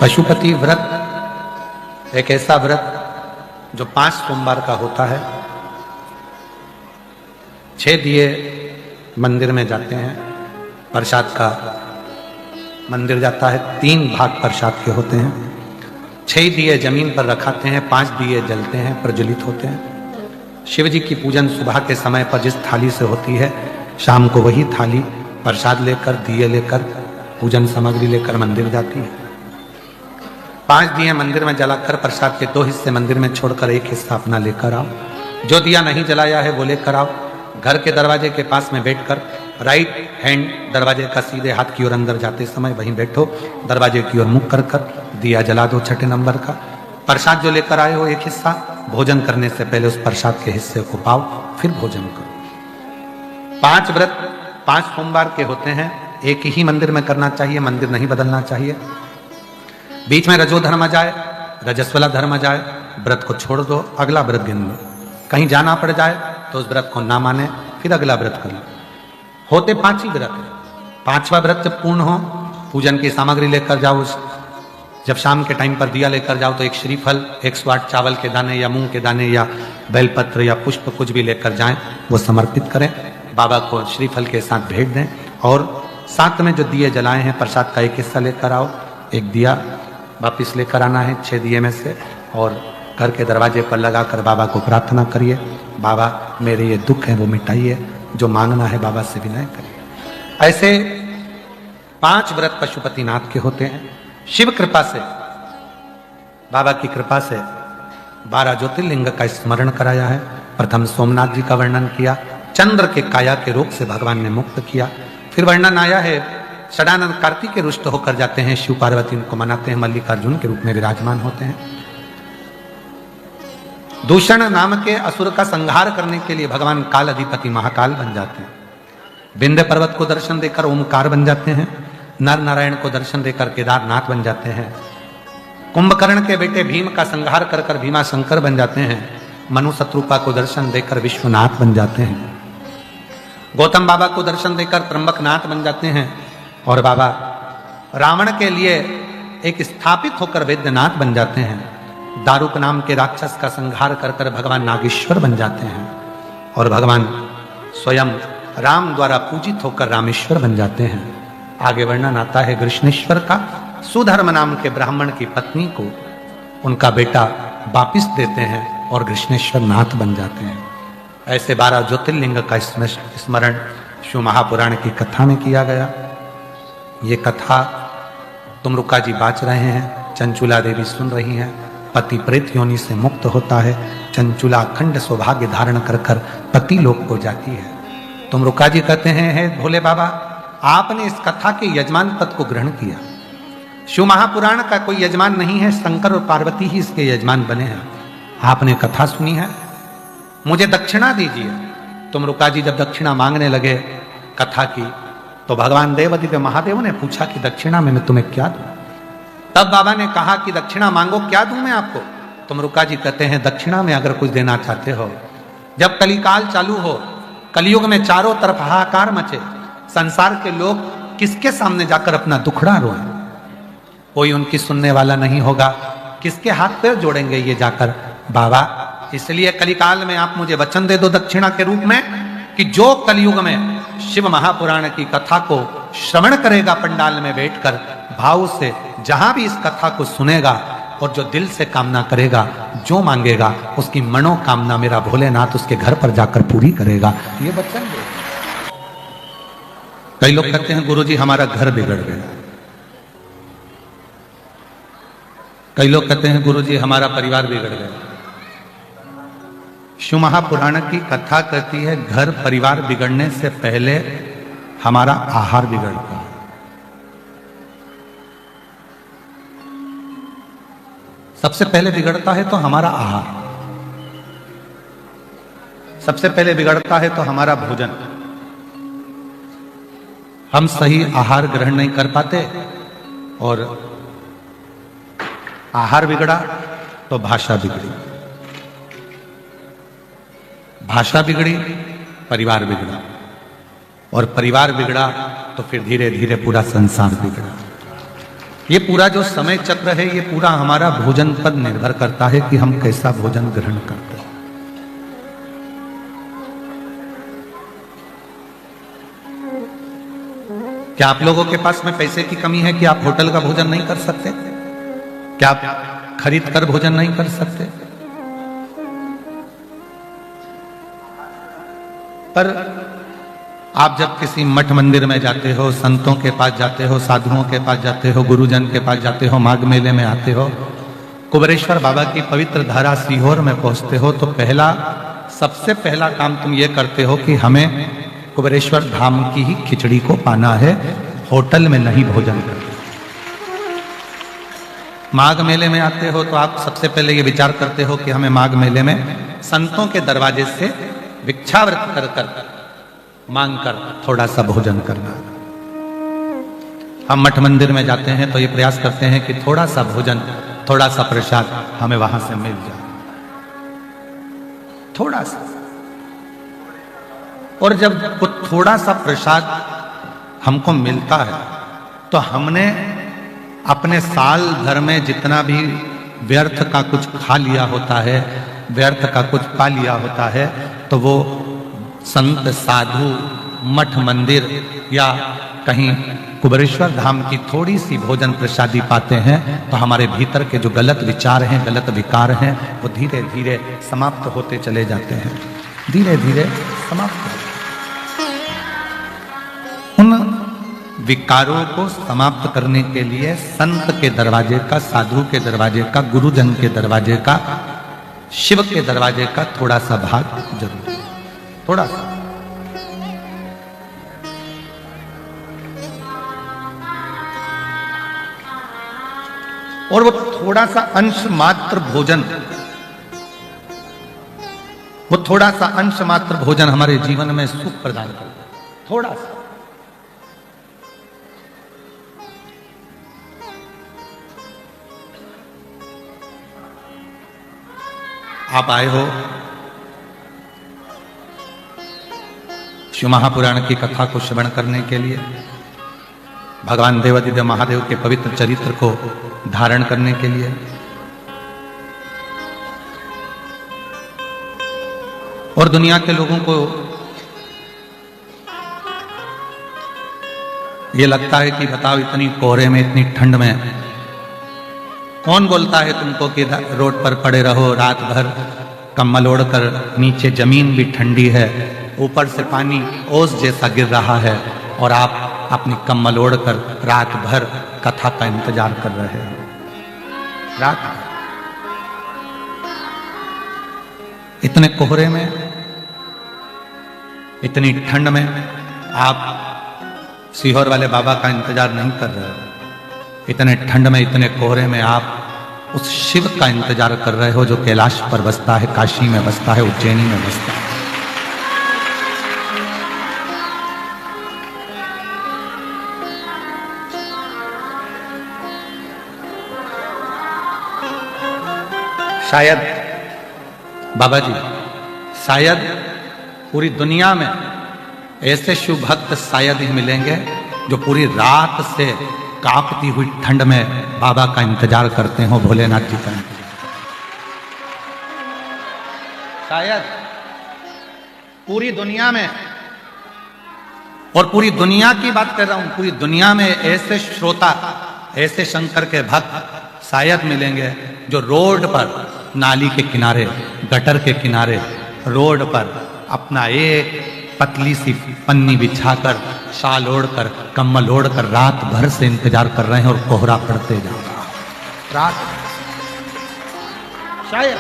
पशुपति व्रत एक ऐसा व्रत जो 5 सोमवार का होता है। 6 दिए मंदिर में जाते हैं, प्रसाद का मंदिर जाता है, 3 भाग प्रसाद के होते हैं। 6 दिए जमीन पर रखाते हैं, 5 दिए जलते हैं, प्रज्वलित होते हैं। शिव जी की पूजन सुबह के समय पर जिस थाली से होती है, शाम को वही थाली प्रसाद लेकर, दिए लेकर, पूजन सामग्री लेकर मंदिर जाती है। 5 दिए मंदिर में जलाकर प्रसाद के 2 हिस्से मंदिर में छोड़कर 1 हिस्सा अपना लेकर आओ। जो दिया नहीं जलाया है वो लेकर आओ। घर के दरवाजे के पास में बैठकर राइट हैंड दरवाजे का सीधे हाथ की ओर अंदर जाते समय वहीं बैठो, दरवाजे की ओर मुख कर कर दिया जला दो 6 नंबर का। प्रसाद जो लेकर आए हो 1 हिस्सा, भोजन करने से पहले उस प्रसाद के हिस्से को पाओ, फिर भोजन करो। 5 व्रत 5 सोमवार के होते हैं। एक ही मंदिर में करना चाहिए, मंदिर नहीं बदलना चाहिए। बीच में रजो धर्म जाए, रजस्वला धर्म जाए, व्रत को छोड़ दो, अगला व्रत गिन लो। कहीं जाना पड़ जाए तो उस व्रत को ना माने, फिर अगला व्रत कर लो। होते 5 ही व्रत है। 5वां व्रत जब पूर्ण हो, पूजन की सामग्री लेकर जाओ। जब शाम के टाइम पर दिया लेकर जाओ तो एक श्रीफल, 108 चावल के दाने या मूंग के दाने या बेलपत्र या पुष्प कुछ भी लेकर जाएं, वो समर्पित करें, बाबा को श्रीफल के साथ भेंट दें। और साथ में जो दिए जलाए हैं प्रसाद का 1 हिस्सा लेकर आओ, 1 दिया वापिस लेकर आना है 6 दिए में से, और घर के दरवाजे पर लगाकर बाबा को प्रार्थना करिए, बाबा मेरे ये दुख है वो मिटाइए, जो मांगना है बाबा से विनय करिए। ऐसे 5 व्रत पशुपतिनाथ के होते हैं। शिव कृपा से, बाबा की कृपा से 12 ज्योतिर्लिंग का स्मरण कराया है। प्रथम सोमनाथ जी का वर्णन किया, चंद्र के काया के रोग से भगवान ने मुक्त किया। फिर वर्णन आया है षडानंद कार्तिक के रुष्ट होकर जाते हैं, शिव पार्वती उनको मनाते हैं, मल्लिकार्जुन के रूप में विराजमान होते हैं। दूषण नाम के असुर का संहार करने के लिए भगवान काल अधिपति महाकाल बन जाते हैं। विंध्य पर्वत को दर्शन देकर ओमकार बन जाते हैं। नर नारायण को दर्शन देकर केदारनाथ बन जाते हैं। कुंभकर्ण के बेटे भीम का संहार कर कर भीमा शंकर बन जाते हैं। मनु शत्रुपा को दर्शन देकर विश्वनाथ बन जाते हैं। गौतम बाबा को दर्शन देकर त्र्यंबकनाथ बन जाते हैं। और बाबा रावण के लिए एक स्थापित होकर वैद्यनाथ बन जाते हैं। दारुक नाम के राक्षस का संहार कर कर भगवान नागेश्वर बन जाते हैं। और भगवान स्वयं राम द्वारा पूजित होकर रामेश्वर बन जाते हैं। आगे वर्णन आता है कृष्णेश्वर का। सुधर्म नाम के ब्राह्मण की पत्नी को उनका बेटा वापिस देते हैं और कृष्णेश्वर नाथ बन जाते हैं। ऐसे 12 ज्योतिर्लिंग का स्मरण शिव महापुराण की कथा में किया गया। ये कथा तुमरुका जी बाच रहे हैं, चंचुला देवी सुन रही हैं। पति प्रेत योनि से मुक्त होता है, चंचुला अखंड सौभाग्य धारण कर कर पति लोक को जाती है। तुमरुका जी कहते हैं, हे भोले बाबा, आपने इस कथा के यजमान पद को ग्रहण किया। शिव महापुराण का कोई यजमान नहीं है, शंकर और पार्वती ही इसके यजमान बने हैं। आपने कथा सुनी है, मुझे दक्षिणा दीजिए। तुमरुका जी जब दक्षिणा मांगने लगे कथा की, तो भगवान देवदिव्य महादेव ने पूछा कि दक्षिणा में मैं तुम्हें क्या दूं। तब बाबा ने कहा कि दक्षिणा मांगो, क्या दूं मैं आपको। तुमरुका जी कहते हैं, दक्षिणा में अगर कुछ देना चाहते हो, जब कलिकाल चालू हो, कलयुग में चारों तरफ हाहाकार मचे, संसार के लोग किसके सामने जाकर अपना दुखड़ा रोएं, कोई उनकी सुनने वाला नहीं होगा, किसके हाथ पैर जोड़ेंगे ये जाकर। बाबा इसलिए कलिकाल में आप मुझे वचन दे दो दक्षिणा के रूप में, कि जो कलयुग में शिव महापुराण की कथा को श्रवण करेगा पंडाल में बैठकर भाव से, जहां भी इस कथा को सुनेगा और जो दिल से कामना करेगा, जो मांगेगा, उसकी मनोकामना मेरा भोलेनाथ उसके घर पर जाकर पूरी करेगा। ये वचन दे। कई लोग कहते हैं गुरुजी हमारा घर बिगड़ गया। कई लोग कहते हैं गुरुजी हमारा परिवार बिगड़ गया। शिव महापुराण की कथा कहती है घर परिवार बिगड़ने से पहले हमारा आहार बिगड़ता है। सबसे पहले बिगड़ता है तो हमारा आहार, सबसे पहले बिगड़ता है तो हमारा भोजन। हम सही आहार ग्रहण नहीं कर पाते और आहार बिगड़ा तो भाषा बिगड़ी, भाषा बिगड़ी, परिवार बिगड़ा, और परिवार बिगड़ा तो फिर धीरे धीरे पूरा संसार बिगड़ा। ये पूरा जो समय चक्र है, ये पूरा हमारा भोजन पर निर्भर करता है कि हम कैसा भोजन ग्रहण करते हैं। क्या आप लोगों के पास में पैसे की कमी है कि आप होटल का भोजन नहीं कर सकते? क्या आप खरीद कर भोजन नहीं कर सकते? पर आप जब किसी मठ मंदिर में जाते हो, संतों के पास जाते हो, साधुओं के पास जाते हो, गुरुजन के पास जाते हो, माघ मेले में आते हो, कुबेरेश्वर बाबा की पवित्र धारा सीहोर में पहुंचते हो, तो सबसे पहला काम तुम ये करते हो कि हमें कुबेरेश्वर धाम की ही खिचड़ी को पाना है, होटल में नहीं भोजन करना। माघ मेले में आते हो तो आप सबसे पहले ये विचार करते हो कि हमें माघ मेले में संतों के दरवाजे से भिक्षाव्रत कर कर मांग कर थोड़ा सा भोजन करना। हम मठ मंदिर में जाते हैं तो ये प्रयास करते हैं कि थोड़ा सा भोजन, थोड़ा सा प्रसाद हमें वहां से मिल जाए, थोड़ा सा। और जब वो थोड़ा सा प्रसाद हमको मिलता है तो हमने अपने साल भर में जितना भी व्यर्थ का कुछ खा लिया होता है, व्यर्थ का कुछ पा लिया होता है, तो वो संत, साधु, मठ मंदिर या कहीं कुबेरेश्वर धाम की थोड़ी सी भोजन प्रसादी पाते हैं तो हमारे भीतर के जो गलत विचार हैं, गलत विकार हैं, वो धीरे धीरे समाप्त होते चले जाते हैं, धीरे धीरे समाप्त होते। उन विकारों को समाप्त करने के लिए संत के दरवाजे का, साधु के दरवाजे का, गुरुजन के दरवाजे का, शिव के दरवाजे का थोड़ा सा भाग जरूरी है, थोड़ा सा। और वो थोड़ा सा अंश मात्र भोजन, वो थोड़ा सा अंश मात्र भोजन हमारे जीवन में सुख प्रदान करता है, थोड़ा सा। आप आए हो शिव महापुराण की कथा को श्रवण करने के लिए, भगवान देवादिदेव महादेव के पवित्र चरित्र को धारण करने के लिए, और दुनिया के लोगों को ये लगता है कि बताओ इतनी कोहरे में, इतनी ठंड में कौन बोलता है तुमको कि रोड पर पड़े रहो रात भर कम्बल ओढ़कर, नीचे जमीन भी ठंडी है, ऊपर से पानी ओस जैसा गिर रहा है और आप अपनी कम्बल ओढ़कर रात भर कथा का इंतजार कर रहे हो। रात भर इतने कोहरे में, इतनी ठंड में आप सीहोर वाले बाबा का इंतजार नहीं कर रहे हो। इतने ठंड में, इतने कोहरे में आप उस शिव का इंतजार कर रहे हो जो कैलाश पर बसता है, काशी में बसता है, उज्जैनी में बसता है। शायद बाबा जी, शायद पूरी दुनिया में ऐसे शिव भक्त शायद ही मिलेंगे जो पूरी रात से कांपती हुई ठंड में बाबा का इंतजार करते हो, भोलेनाथ जी का इंतजार। शायद पूरी दुनिया में, और पूरी दुनिया की बात कर रहा हूं, पूरी दुनिया में ऐसे श्रोता, ऐसे शंकर के भक्त शायद मिलेंगे जो रोड पर, नाली के किनारे, गटर के किनारे, रोड पर अपना एक पतली सी पन्नी बिछाकर, शाल ओढ़कर, कम्बल ओढ़कर रात भर से इंतजार कर रहे हैं और कोहरा पड़ते जा रहा है रात। शायद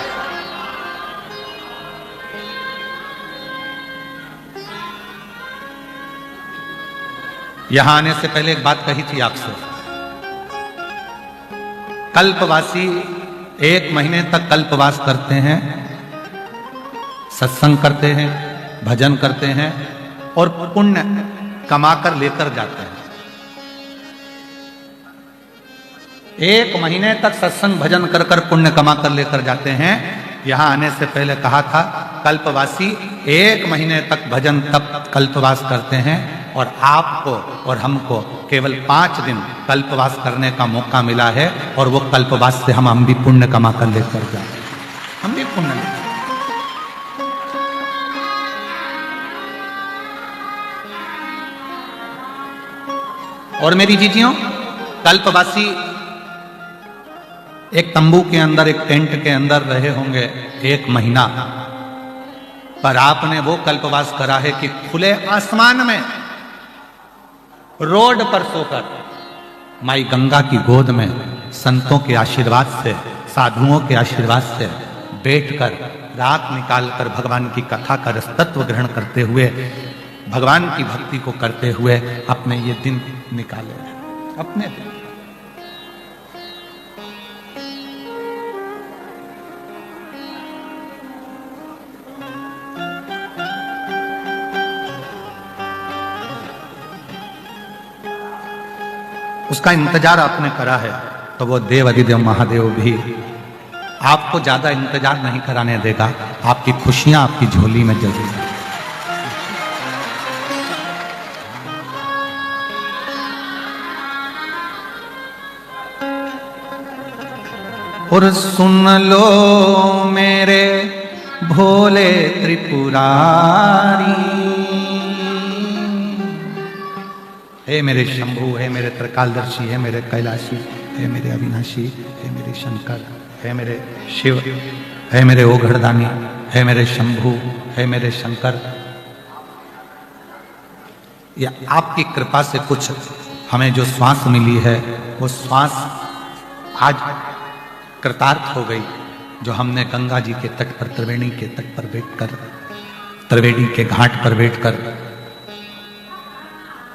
यहां आने से पहले एक बात कही थी आपसे, कल्पवासी 1 महीने तक कल्पवास करते हैं, सत्संग करते हैं, भजन करते हैं और पुण्य कमाकर लेकर जाते हैं। 1 महीने तक सत्संग भजन कर कर पुण्य कमाकर लेकर जाते हैं। यहां आने से पहले कहा था कल्पवासी 1 महीने तक भजन तप कल्पवास करते हैं और आपको और हमको केवल 5 दिन कल्पवास करने का मौका मिला है, और वो कल्पवास से हम भी पुण्य कमा कर लेकर जाए, हम भी पुण्य लेकर। और मेरी जीजियों, कल्पवासी एक तंबू के अंदर, एक टेंट के अंदर रहे होंगे 1 महीना, पर आपने वो कल्पवास करा है कि खुले आसमान में रोड पर सोकर माई गंगा की गोद में संतों के आशीर्वाद से, साधुओं के आशीर्वाद से बैठकर रात निकालकर भगवान की कथा का रसतत्व ग्रहण करते हुए, भगवान की भक्ति को करते हुए अपने ये दिन निकाले, अपने दिन। उसका इंतजार आपने करा है, तो वो देव अधिदेव महादेव भी आपको ज्यादा इंतजार नहीं कराने देगा, आपकी खुशियां आपकी झोली में जरूर। और सुन लो मेरे भोले त्रिपुरारी, हे मेरे शंभु, हे मेरे त्रिकालदर्शी, हे मेरे कैलाशी, हे मेरे अविनाशी, हे मेरे शंकर, हे मेरे शिव, हे मेरे ओघड़दानी, हे मेरे शंभु, हे मेरे शंकर। या आपकी कृपा से कुछ हमें जो श्वास मिली है, वो श्वास आज कृतार्थ हो गई, जो हमने गंगा जी के तट पर, त्रिवेणी के तट पर बैठकर, त्रिवेणी के घाट पर बैठकर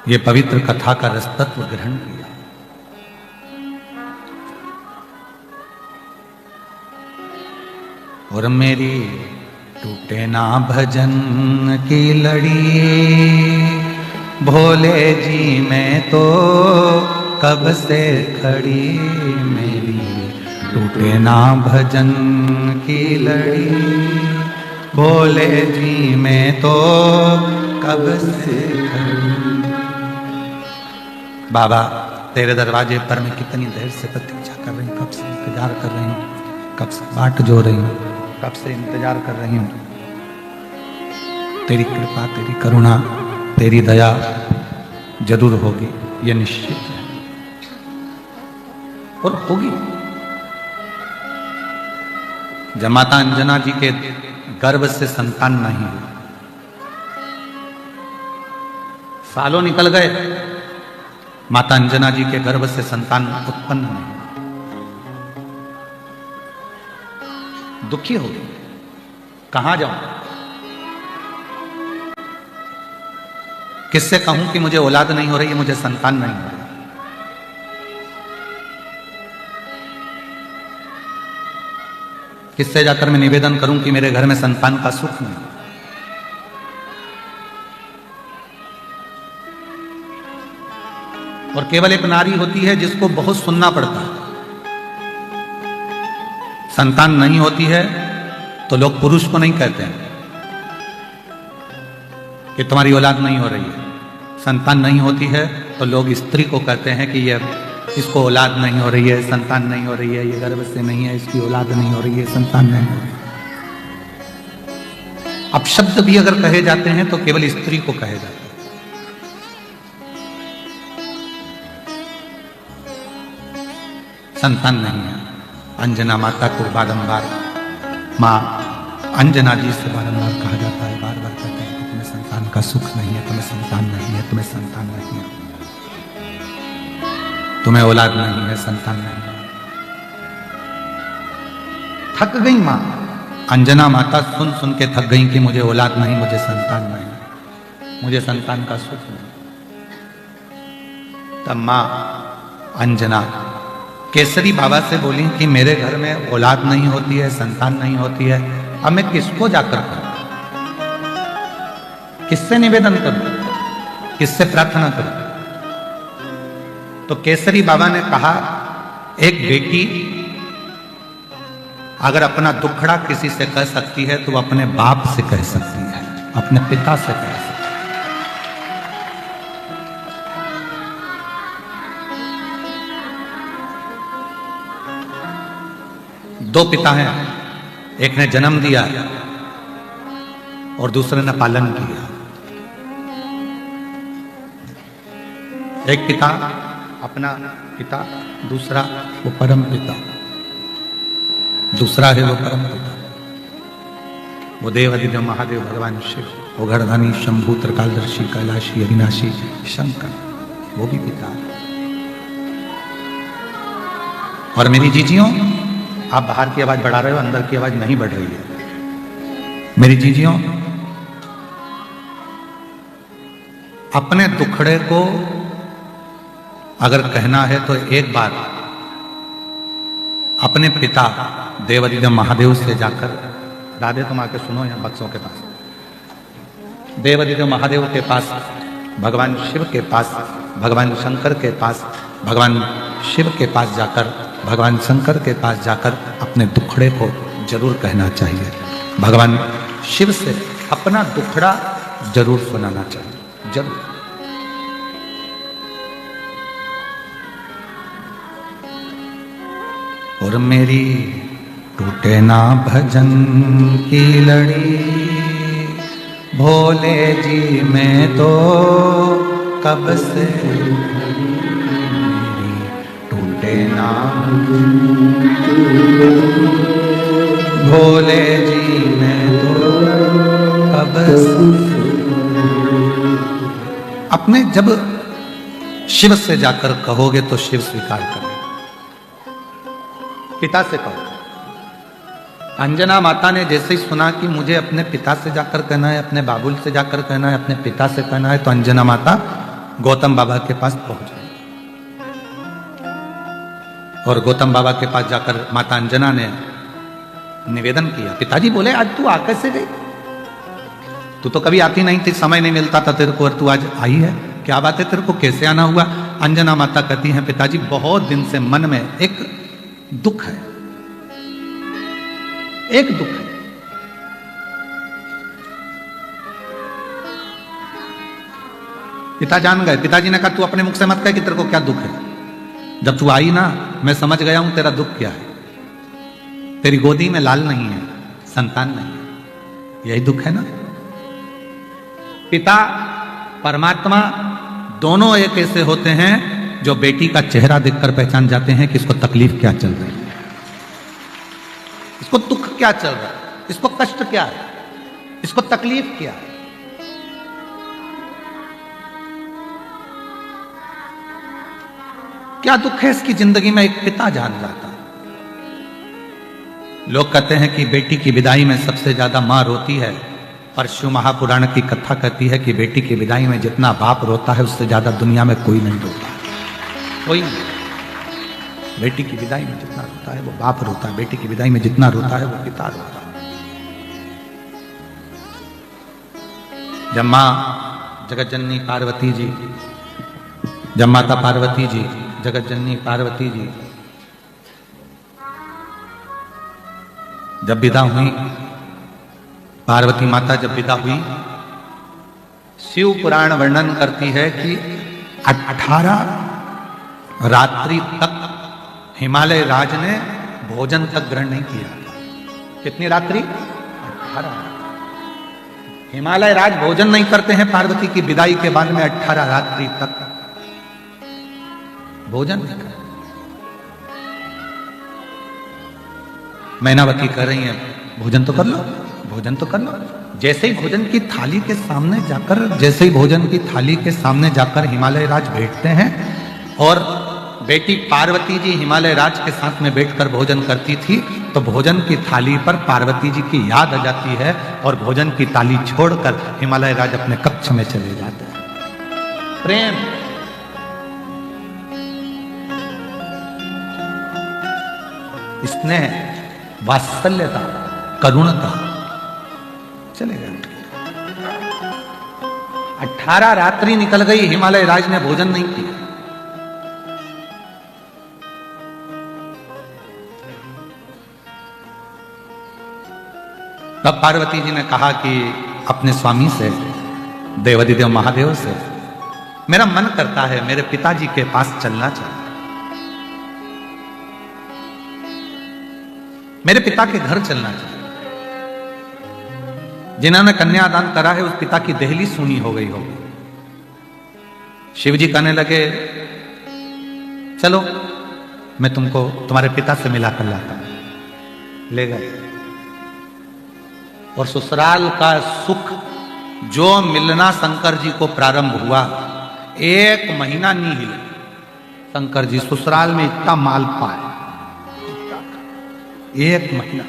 ये पवित्र कथा का रसतत्व ग्रहण किया। और मेरी टूटे ना भजन की लड़ी, भोले जी मैं तो कब से खड़ी, मेरी टूटे ना भजन की लड़ी, भोले जी मैं तो कब से खड़ी। बाबा तेरे दरवाजे पर मैं कितनी देर से प्रतीक्षा कर रही हूँ, कब से इंतजार कर रही हूँ, कब से बाट जो रही हूँ, कब से इंतजार कर रही हूँ। तेरी कृपा, तेरी करुणा, तेरी दया जरूर होगी, ये निश्चित है, और होगी। जब माता अंजना जी के गर्भ से संतान नहीं हुई, सालों निकल गए, माता अंजना जी के गर्भ से संतान उत्पन्न नहीं, दुखी हो गई, कहां जाऊं, किससे कहूं कि मुझे औलाद नहीं हो रही है, मुझे संतान नहीं हो रही। किससे जाकर मैं निवेदन करूं कि मेरे घर में संतान का सुख नहीं। और केवल एक नारी होती है जिसको बहुत सुनना पड़ता है। संतान नहीं होती है तो लोग पुरुष को नहीं कहते हैं कि तुम्हारी औलाद नहीं हो रही है। संतान नहीं होती है तो लोग स्त्री को कहते हैं कि ये इसको औलाद नहीं हो रही है, संतान नहीं हो रही है, ये गर्भ से नहीं है, इसकी औलाद नहीं हो रही है, संतान नहीं हो रही है। अब शब्द भी अगर कहे जाते हैं तो केवल स्त्री को कहे जाते हैं। संतान नहीं है। अंजना माता को बारंबार, माँ अंजना जी से बारंबार कहा जाता है, बार बार कहते हैं कि तुम्हें संतान का सुख नहीं है, तुम्हें संतान नहीं है, तुम्हें संतान नहीं है, तुम्हें औलाद नहीं है, संतान नहीं है। थक गई माँ अंजना माता, सुन सुन के थक गई कि मुझे औलाद नहीं, मुझे संतान नहीं, मुझे संतान का सुख नहीं। तब माँ अंजना केसरी बाबा से बोली कि मेरे घर में औलाद नहीं होती है, संतान नहीं होती है, अब मैं किसको जाकर करूं, किससे निवेदन करूं, किससे प्रार्थना करूं। तो केसरी बाबा ने कहा, एक बेटी अगर अपना दुखड़ा किसी से कह सकती है तो अपने बाप से कह सकती है, अपने पिता से कह सकती है। दो पिता हैं, एक ने जन्म दिया और दूसरे ने पालन किया। एक पिता अपना पिता, दूसरा वो परम पिता, दूसरा है वो परम पिता, वो देवाधिदेव महादेव भगवान शिव, वो घरधानी शंभु त्रिकालदर्शी कैलाशी अविनाशी शंकर, वो भी पिता है। और मेरी जीजियों, आप बाहर की आवाज बढ़ा रहे हो, अंदर की आवाज नहीं बढ़ रही है। मेरी जीजियों, अपने दुखड़े को अगर कहना है तो एक बार अपने पिता देवाधिदेव महादेव से जाकर, राधे तुम आके सुनो यहाँ बक्सों के पास, देवाधिदेव महादेव के पास, भगवान शिव के पास, भगवान शंकर के पास, भगवान शिव के पास जाकर, भगवान शंकर के पास जाकर अपने दुखड़े को जरूर कहना चाहिए। भगवान शिव से अपना दुखड़ा जरूर सुनाना चाहिए, जरूर। और मेरी टूटे ना भजन की लड़ी, भोले जी मैं तो कब से टूटे ना भोले जी मैं तो कब से। अपने जब शिव से जाकर कहोगे तो शिव स्वीकार करेगा। पिता से कहो। अंजना माता ने जैसे ही सुना कि मुझे अपने पिता से जाकर कहना है, अपने बाबुल से जाकर कहना है, अपने पिता से कहना है, तो अंजना माता गौतम बाबा के पास पहुंच गई। और गौतम बाबा के पास जाकर माता अंजना ने निवेदन किया। पिताजी बोले, आज तू आ कैसे गई? तू तो कभी आती नहीं थी, समय नहीं मिलता था तेरे को, और तू आज आई है, क्या बात है, तेरे को कैसे आना हुआ? अंजना माता कहती हैं, पिताजी बहुत दिन से मन में एक दुख है, एक दुख है। पिता जान गए। पिताजी ने कहा, तू अपने मुख से मत कह कि तेरे को क्या दुख है। जब तू आई ना, मैं समझ गया हूं तेरा दुख क्या है। तेरी गोदी में लाल नहीं है, संतान नहीं है, यही दुख है ना। पिता परमात्मा दोनों एक ऐसे होते हैं जो बेटी का चेहरा देखकर पहचान जाते हैं कि इसको तकलीफ क्या चल रही है, इसको दुख क्या चल रहा है, इसको कष्ट क्या है, इसको तकलीफ क्या है। क्या दुख है इसकी जिंदगी में, एक पिता जान जाता है। लोग कहते हैं कि बेटी की विदाई में सबसे ज्यादा मां रोती है, पर शिव महापुराण की कथा कहती है कि बेटी की विदाई में जितना बाप रोता है उससे ज्यादा दुनिया में कोई नहीं रोता, कोई नहीं। बेटी की विदाई में जितना रोता है वो बाप रोता है, बेटी की विदाई में जितना रोता है वो पिता रोता है। जब मां जगत जननी पार्वती जी, जब माता पार्वती जी, जगत जननी पार्वती जी जब विदा हुई, पार्वती माता जब विदा हुई, शिव पुराण वर्णन करती है कि 18 रात्रि तक हिमालय राज ने भोजन तक ग्रहण नहीं किया। कितनी रात्रि? 18। हिमालय राज भोजन नहीं करते हैं पार्वती की विदाई के बाद में, 18 रात्रि तक भोजन नहीं करते। मैनावती कह रही है, भोजन तो कर लो, भोजन तो कर लो। जैसे ही भोजन की थाली के सामने जाकर, जैसे ही भोजन की थाली के सामने जाकर हिमालय राज बैठते हैं, और बेटी पार्वती जी हिमालय राज के साथ में बैठकर भोजन करती थी, तो भोजन की थाली पर पार्वती जी की याद आ जाती है, और भोजन की थाली छोड़कर हिमालय राज अपने कक्ष में चले जाते हैं। प्रेम, स्नेह, वात्सल्यता, करुणता चले गए। 18 रात्रि निकल गई, हिमालय राज ने भोजन नहीं किया। तब पार्वती जी ने कहा कि अपने स्वामी से, देवाधिदेव महादेव से, मेरा मन करता है मेरे पिताजी के पास चलना चाहिए। मेरे पिता के घर चलना चाहिए। जिन्होंने कन्यादान करा है उस पिता की देहली सूनी हो गई होगी। शिव जी कहने लगे चलो मैं तुमको तुम्हारे पिता से मिला कर लाता हूं। ले गए और ससुराल का सुख जो मिलना शंकर जी को प्रारंभ हुआ, 1 महीना नहीं हिले शंकर जी ससुराल में इतना माल पाए। 1 महीना।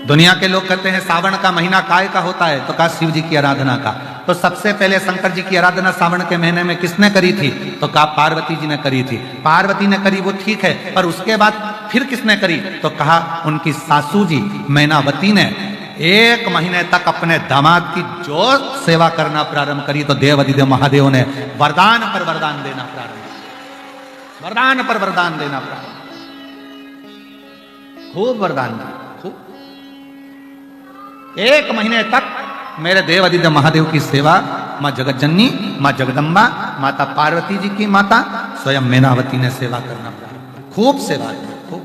दुनिया के लोग कहते हैं सावन का महीना काय का होता है, तो कहा शिव जी की आराधना का। तो सबसे पहले शंकर जी की आराधना सावन के महीने में किसने करी थी, तो कहा पार्वती जी ने करी थी। पार्वती ने करी वो ठीक है, पर उसके बाद फिर किसने करी, तो कहा उनकी सासू जी मैनावती ने 1 महीने तक अपने दामाद की जो सेवा करना प्रारंभ करी, तो देवाधिदेव महादेव ने वरदान पर वरदान देना प्रारंभ, वरदान पर वरदान देना प्रारंभ, खूब वरदान दिया। 1 महीने तक मेरे देवाधिदेव महादेव की सेवा मां जगत जननी, मां जगदम्बा, माता पार्वती जी की माता स्वयं मैनावती ने सेवा करना प्रारंभ, खूब सेवा की, खूब।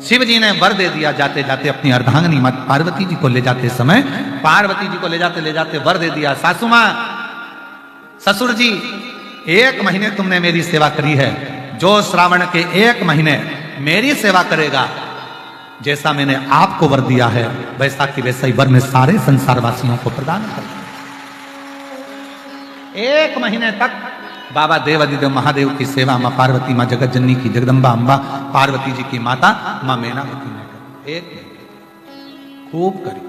शिव जी ने वर दे दिया जाते जाते अपनी अर्धांगिनी माता पार्वती जी को ले जाते समय, पार्वती जी को ले जाते वर दे दिया, सासू मां ससुर जी 1 महीने तुमने मेरी सेवा करी है, जो श्रावण के 1 महीने मेरी सेवा करेगा, जैसा मैंने आपको वर दिया है वैसा कि वैसा ही वर में सारे संसार वासियों को प्रदान कर। 1 महीने तक बाबा देवाधिदेव महादेव की सेवा मां पार्वती, मां जगत जननी की जगदम्बा अम्बा पार्वती जी की माता मां मैनावती ने करी। 1 महीने खूब करी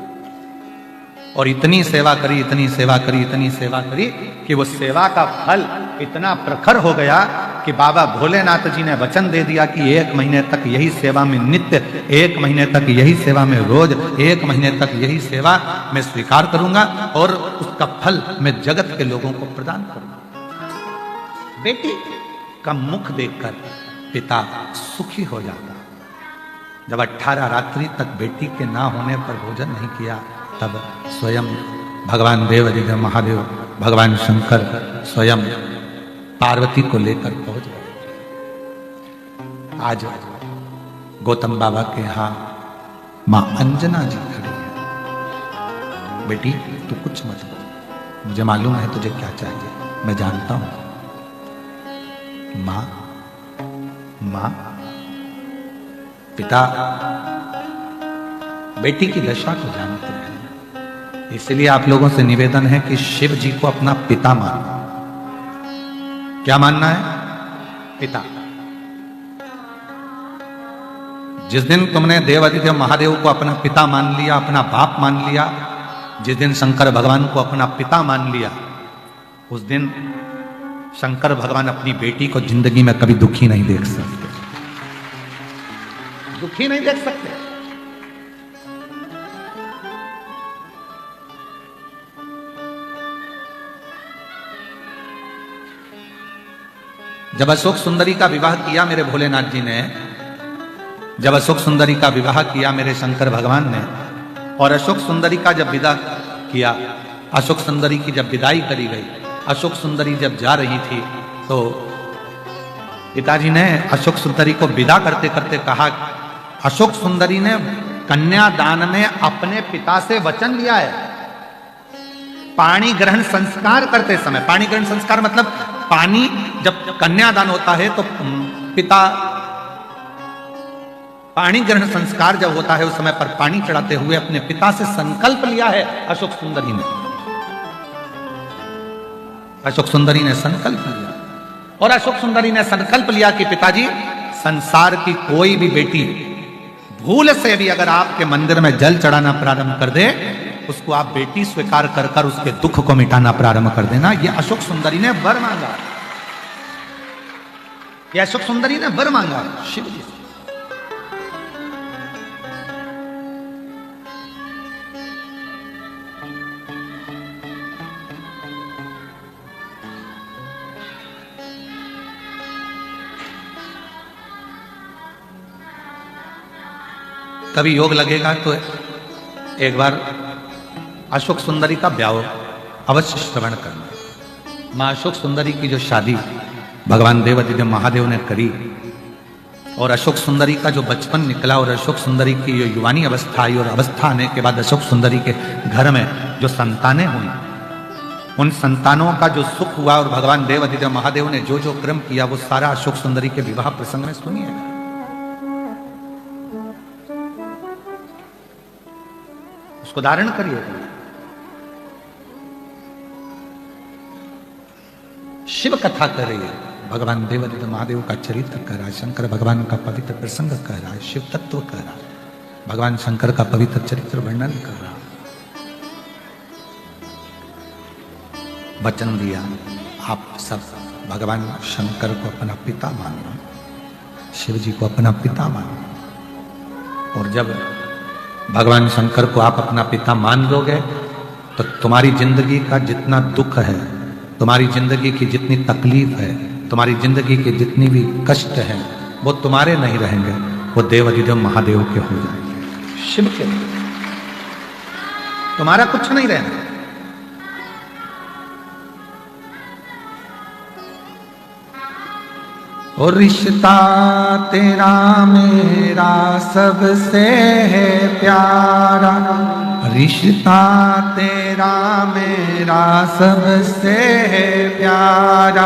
और इतनी सेवा करी, इतनी सेवा करी, इतनी सेवा करी कि वो सेवा का फल इतना प्रखर हो गया कि बाबा भोलेनाथ जी ने वचन दे दिया कि 1 महीने तक यही सेवा में नित्य, 1 महीने तक यही सेवा में रोज, 1 महीने तक यही सेवा मैं स्वीकार करूंगा और उसका फल मैं जगत के लोगों को प्रदान करूंगा। बेटी का मुख देखकर पिता सुखी हो जाता। जब 18 रात्रि तक बेटी के ना होने पर भोजन नहीं किया, तब स्वयं भगवान देवाधिदेव महादेव, भगवान शंकर स्वयं पार्वती को लेकर पहुंच गए। आज गौतम बाबा के यहां मां अंजना जी खड़ी है। बेटी तू कुछ मत बोल, मुझे मालूम है तुझे क्या चाहिए, मैं जानता हूं। मां मां पिता बेटी की दशा को जानते हैं, इसलिए आप लोगों से निवेदन है कि शिव जी को अपना पिता मानना। क्या मानना है? पिता। जिस दिन तुमने देवाधिदेव महादेव को अपना पिता मान लिया, अपना बाप मान लिया, जिस दिन शंकर भगवान को अपना पिता मान लिया, उस दिन शंकर भगवान अपनी बेटी को जिंदगी में कभी दुखी नहीं देख सकते, दुखी नहीं देख सकते। जब अशोक सुंदरी का विवाह किया मेरे भोलेनाथ जी ने, जब अशोक सुंदरी का विवाह किया मेरे शंकर भगवान ने, और अशोक सुंदरी का जब विदा किया, अशोक सुंदरी की जब विदाई करी गई, अशोक सुंदरी जब जा रही थी, तो पिताजी ने अशोक सुंदरी को विदा करते करते कहा, अशोक सुंदरी ने कन्यादान में अपने पिता से वचन लिया है। पाणी ग्रहण संस्कार करते समय, पाणी ग्रहण संस्कार मतलब पानी जब कन्यादान होता है तो पिता, पाणी ग्रहण संस्कार जब होता है उस समय पर पानी चढ़ाते हुए अपने पिता से संकल्प लिया है अशोक सुंदरी ने। अशोक सुंदरी ने संकल्प लिया और अशोक सुंदरी ने संकल्प लिया कि पिताजी, संसार की कोई भी बेटी भूल से भी अगर आपके मंदिर में जल चढ़ाना प्रारंभ कर दे, उसको आप बेटी स्वीकार कर कर उसके दुख को मिटाना प्रारंभ कर देना। यह अशोक सुंदरी ने वर मांगा, यह अशोक सुंदरी ने वर मांगा शिव जी से। कभी योग लगेगा तो एक बार अशोक सुंदरी का ब्याह अवश्य श्रवण करना। मां अशोक सुंदरी की जो शादी भगवान देवाधिदेव महादेव ने करी, और अशोक सुंदरी का जो बचपन निकला और अशोक सुंदरी की जो युवानी अवस्था आई और अवस्था आने के बाद अशोक सुंदरी के घर में जो संतानें हुई, उन संतानों का जो सुख हुआ और भगवान देव अधिदेव महादेव ने जो जो क्रम किया वो सारा अशोक सुंदरी के विवाह प्रसंग में सुनिए। उसको धारण करिए। शिव कथा कर रही है, भगवान देव अधिदेव महादेव का चरित्र कह रहा है, शंकर भगवान का पवित्र प्रसंग कह रहा है, शिव तत्व कह रहा है, भगवान शंकर का पवित्र चरित्र वर्णन कर रहा है। वचन दिया आप सब भगवान शंकर को अपना पिता मानना, शिव जी को अपना पिता मानना। और जब भगवान शंकर को आप अपना पिता मान लोगे तो तुम्हारी जिंदगी का जितना दुख है, तुम्हारी जिंदगी की जितनी तकलीफ है, तुम्हारी जिंदगी के जितनी भी कष्ट है, वो तुम्हारे नहीं रहेंगे, वो देव अधिदेव महादेव के हो जाएंगे, शिव के। तुम्हारा कुछ नहीं रहेगा। और रिश्ता तेरा मेरा सबसे है प्यारा, रिश्ता तेरा मेरा सबसे है प्यारा,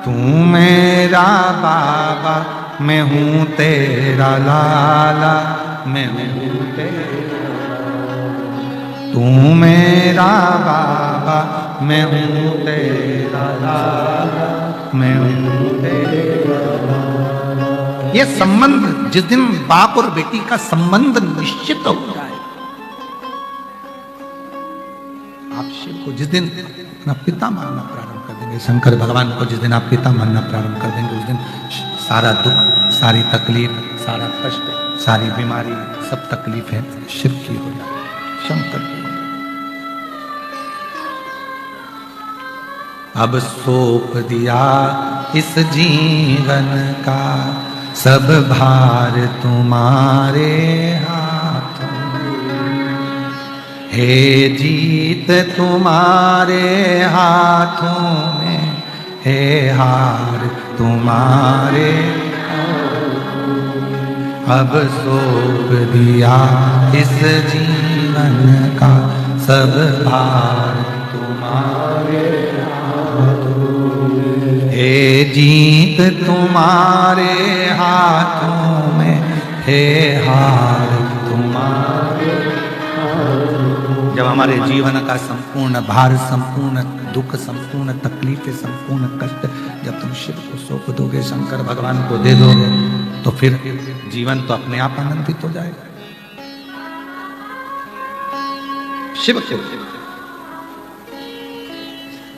तू मेरा बाबा मैं हूँ तेरा लाला, मैं हूँ तेरा, तू मेरा बाबा मैं हूँ तेरा लाला, मैं हूँ तेरा। ये संबंध जिस दिन बाप और बेटी का संबंध निश्चित हो जाए, आप शिव को जिस दिन अपना पिता मानना प्रारंभ कर देंगे, शंकर भगवान को जिस दिन आप पिता मानना प्रारंभ कर देंगे, उस दिन सारा दुख, सारी तकलीफ, सारा कष्ट, सारी बीमारी, सब तकलीफें शिव की हो जाए, शंकर की। अब सौंप दिया इस जीवन का सब भार तुम्हारे हाथों, हे जीत तुम्हारे हाथों में, हे हार तुम्हारे हाथों। अब सौंप दिया इस जीवन का सब भार तुम्हारे हाथों, हे जीत तुम्हारे हाथों में, हे हार तुम्हारे हाथों। जब हमारे जीवन का संपूर्ण भार, संपूर्ण दुख, संपूर्ण तकलीफें, संपूर्ण कष्ट जब तुम शिव को सौंप दोगे, शंकर भगवान को दे दोगे, तो फिर जीवन तो अपने आप आनंदित हो जाएगा। शिव को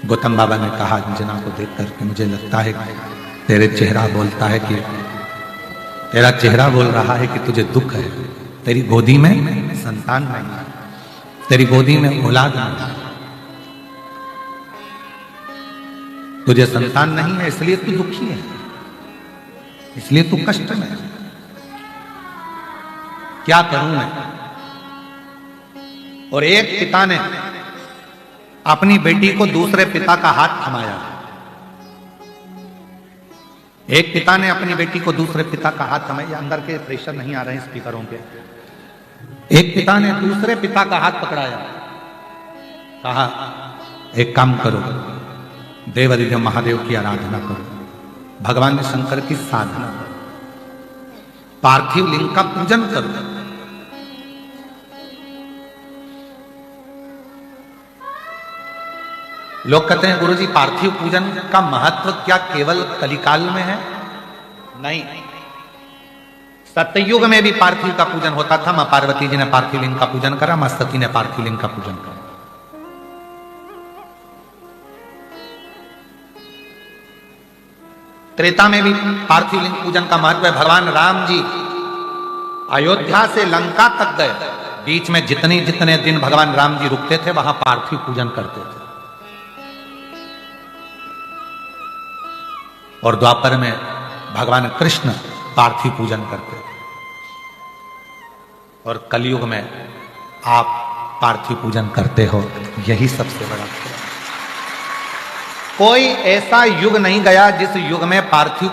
गौतम बाबा ने कहा अंजना को देख करके, मुझे लगता है तेरे चेहरा बोलता है कि तेरा चेहरा बोल रहा है कि तुझे दुख है, तेरी गोदी में संतान नहीं है, तेरी गोदी में औलाद नहीं है, तुझे संतान नहीं है, इसलिए तू दुखी है, इसलिए तू कष्ट में है। क्या करूं मैं? और एक पिता ने अपनी बेटी को दूसरे पिता का हाथ थमाया, एक पिता ने अपनी बेटी को दूसरे पिता का हाथ थमाया, अंदर के प्रेशर नहीं आ रहे हैं स्पीकरों के। एक पिता ने दूसरे पिता का हाथ पकड़ाया, कहा एक काम करो, देव अधिदेव महादेव की आराधना करो, भगवान शंकर की साधना करो, पार्थिव लिंग का पूजन करो। लोग कहते हैं गुरुजी पार्थिव पूजन का महत्व क्या केवल कलिकाल में है? नहीं, सत्ययुग में भी पार्थिव का पूजन होता था। मां पार्वती जी ने पार्थिव लिंग का पूजन करा, मां सती ने पार्थिव लिंग का पूजन करा। त्रेता में भी पार्थिव लिंग पूजन का महत्व है। भगवान राम जी अयोध्या से लंका तक गए, बीच में जितने जितने दिन भगवान राम जी रुकते थे वहां पार्थिव पूजन करते थे। और द्वापर में भगवान कृष्ण पार्थिव पूजन करते थे, और कलयुग में आप पार्थिव पूजन करते हो, यही सबसे बड़ा है। कोई ऐसा युग नहीं गया जिस युग में पार्थिव